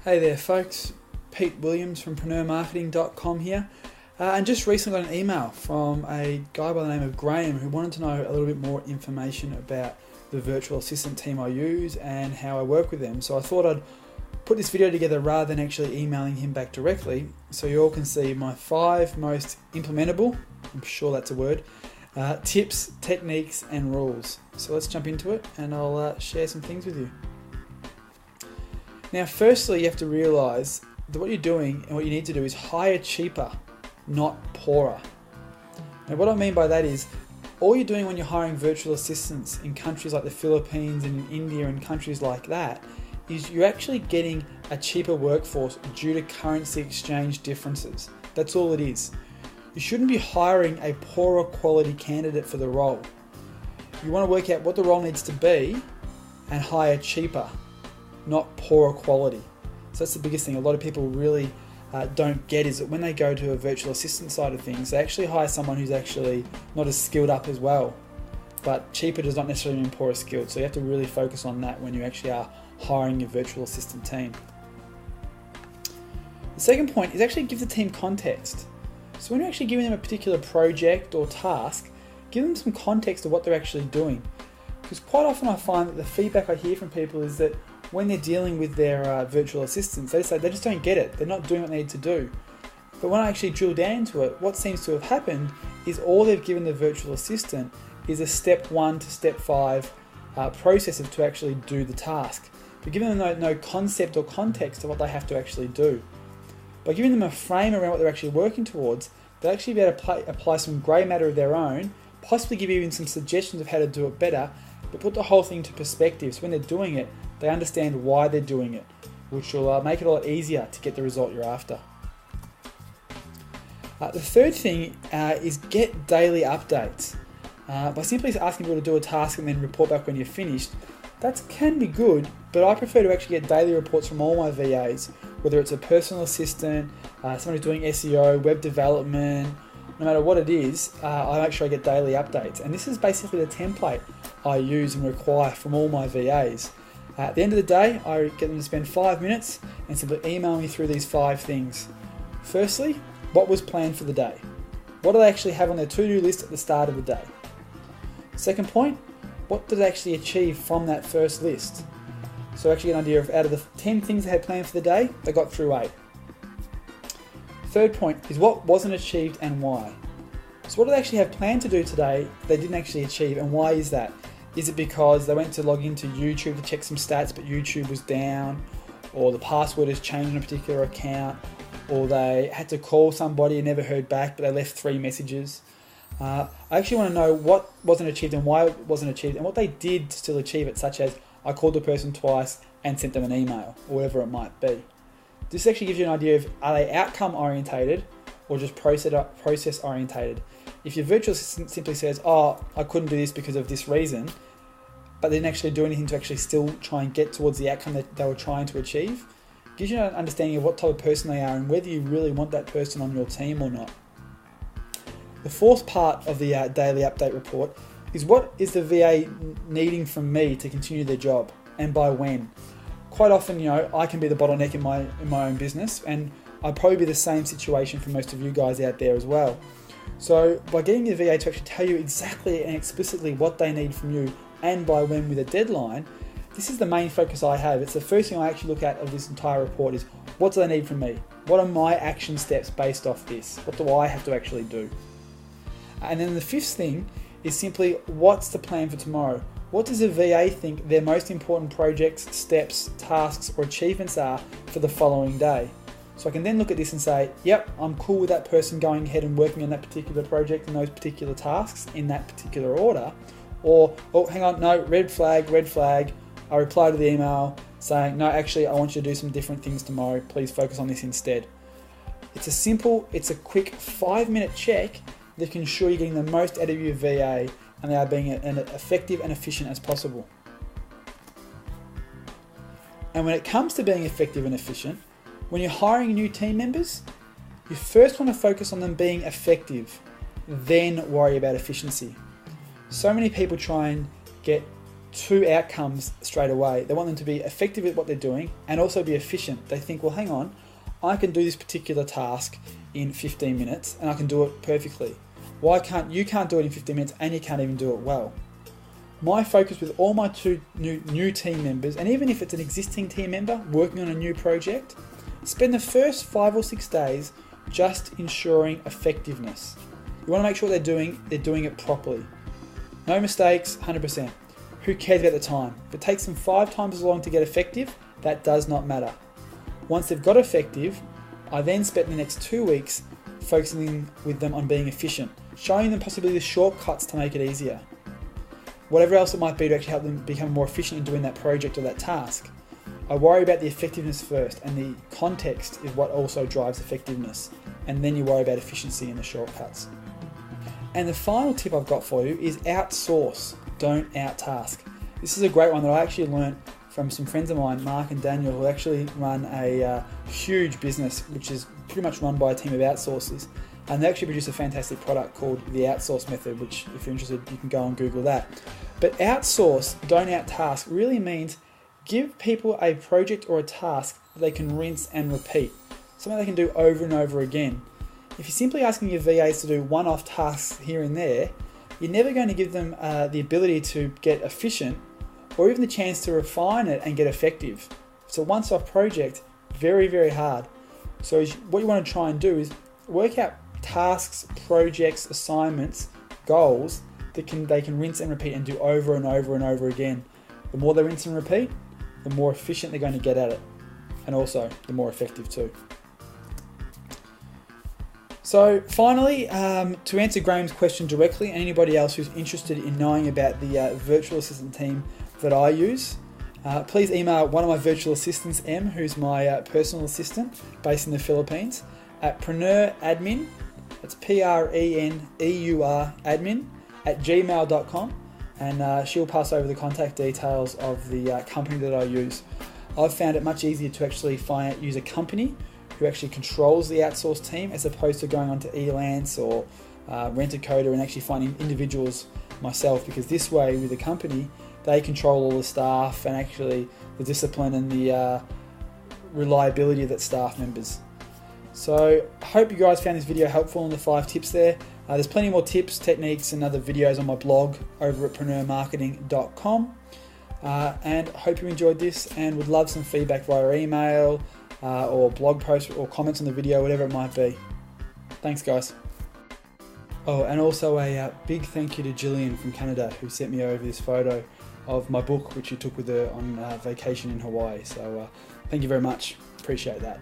Hey there folks, Pete Williams from preneurmarketing.com here, and just recently got an email from a guy by the name of Graham who wanted to know a little bit more information about the virtual assistant team I use and how I work with them. So I thought I'd put this video together rather than actually emailing him back directly, so you all can see my 5 most implementable, I'm sure that's a word, tips, techniques and rules. So let's jump into it and I'll share some things with you. Now, firstly, you have to realise that what you're doing and what you need to do is hire cheaper, not poorer. Now, what I mean by that is, all you're doing when you're hiring virtual assistants in countries like the Philippines and in India and countries like that is you're actually getting a cheaper workforce due to currency exchange differences. That's all it is. You shouldn't be hiring a poorer quality candidate for the role. You want to work out what the role needs to be and hire cheaper, not poorer quality. So that's the biggest thing a lot of people really don't get, is that when they go to a virtual assistant side of things, they actually hire someone who's actually not as skilled up as well. But cheaper does not necessarily mean poorer skilled, so you have to really focus on that when you actually are hiring your virtual assistant team. The second point is actually give the team context. So when you're actually giving them a particular project or task, give them some context of what they're actually doing. Because quite often I find that the feedback I hear from people is that when they're dealing with their virtual assistants, they say they just don't get it. They're not doing what they need to do. But when I actually drill down into it, what seems to have happened is all they've given the virtual assistant is a step 1 to step 5 process of to actually do the task. But giving them no concept or context of what they have to actually do. By giving them a frame around what they're actually working towards, they'll actually be able to apply some grey matter of their own, possibly give you even some suggestions of how to do it better, but put the whole thing into perspective. So when they're doing it, they understand why they're doing it, which will make it a lot easier to get the result you're after. The third thing is get daily updates. By simply asking people to do a task and then report back when you're finished, that can be good, but I prefer to actually get daily reports from all my VAs, whether it's a personal assistant, someone who's doing SEO, web development, no matter what it is, I make sure I get daily updates. And this is basically the template I use and require from all my VAs. At the end of the day, I get them to spend 5 minutes and simply email me through these 5 things. Firstly, what was planned for the day? What do they actually have on their to-do list at the start of the day? Second point, what did they actually achieve from that first list? So actually get an idea of, out of the 10 things they had planned for the day, they got through 8. Third point is what wasn't achieved and why. So what do they actually have planned to do today they didn't actually achieve, and why is that? Is it because they went to log into YouTube to check some stats but YouTube was down, or the password has changed on a particular account, or they had to call somebody and never heard back but they left 3 messages? I actually want to know what wasn't achieved and why it wasn't achieved and what they did to still achieve it, such as I called the person twice and sent them an email or whatever it might be. This actually gives you an idea of, are they outcome orientated or just process orientated? If your virtual assistant simply says, oh, I couldn't do this because of this reason, but they didn't actually do anything to actually still try and get towards the outcome that they were trying to achieve, gives you an understanding of what type of person they are and whether you really want that person on your team or not. The fourth part of the daily update report is, what is the VA needing from me to continue their job, and by when? Quite often, I can be the bottleneck in my own business, and I'd probably be the same situation for most of you guys out there as well. So by getting your VA to actually tell you exactly and explicitly what they need from you and by when with a deadline, this is the main focus I have. It's the first thing I actually look at of this entire report is, what do they need from me? What are my action steps based off this? What do I have to actually do? And then the fifth thing is simply, what's the plan for tomorrow? What does a VA think their most important projects, steps, tasks or achievements are for the following day? So I can then look at this and say, yep, I'm cool with that person going ahead and working on that particular project and those particular tasks in that particular order. Or, oh, hang on, no, red flag. I reply to the email saying, no, actually, I want you to do some different things tomorrow. Please focus on this instead. It's a quick 5-minute check that can ensure you're getting the most out of your VA and they are being as effective and efficient as possible. And when it comes to being effective and efficient, when you're hiring new team members, you first want to focus on them being effective, then worry about efficiency. So many people try and get two outcomes straight away. They want them to be effective at what they're doing and also be efficient. They think, well, hang on, I can do this particular task in 15 minutes and I can do it perfectly. Why can't you can't do it in 15 minutes and you can't even do it well? My focus with all my two new team members, and even if it's an existing team member working on a new project, spend the first 5 or 6 days just ensuring effectiveness. You want to make sure they're doing it properly. No mistakes, 100%. Who cares about the time? If it takes them 5 times as long to get effective, that does not matter. Once they've got effective, I then spent the next 2 weeks focusing with them on being efficient, showing them possibly the shortcuts to make it easier. Whatever else it might be to actually help them become more efficient in doing that project or that task. I worry about the effectiveness first, and the context is what also drives effectiveness. And then you worry about efficiency and the shortcuts. And the final tip I've got for you is outsource, don't out-task. This is a great one that I actually learned from some friends of mine, Mark and Daniel, who actually run a huge business which is pretty much run by a team of outsourcers. And they actually produce a fantastic product called the Outsource Method, which if you're interested, you can go and Google that. But outsource, don't out-task, really means give people a project or a task that they can rinse and repeat. Something they can do over and over again. If you're simply asking your VAs to do one-off tasks here and there, you're never going to give them the ability to get efficient or even the chance to refine it and get effective. It's a once-off project, very, very hard. So what you want to try and do is work out tasks, projects, assignments, goals that they can rinse and repeat and do over and over and over again. The more they rinse and repeat, the more efficient they're going to get at it, and also the more effective too. So finally, to answer Graham's question directly, and anybody else who's interested in knowing about the virtual assistant team that I use, please email one of my virtual assistants, Em, who's my personal assistant based in the Philippines, at preneuradmin, that's PRENEUR admin, @gmail.com, and she'll pass over the contact details of the company that I use. I've found it much easier to actually use a company who actually controls the outsourced team as opposed to going onto Elance or Rent-A-Coder and actually finding individuals myself, because this way with a company they control all the staff and actually the discipline and the reliability of that staff members. So I hope you guys found this video helpful on the 5 tips there. There's plenty more tips, techniques and other videos on my blog over at preneurmarketing.com. And I hope you enjoyed this and would love some feedback via email or blog posts or comments on the video, whatever it might be. Thanks guys. Oh, and also a big thank you to Gillian from Canada who sent me over this photo of my book which she took with her on vacation in Hawaii. So thank you very much. Appreciate that.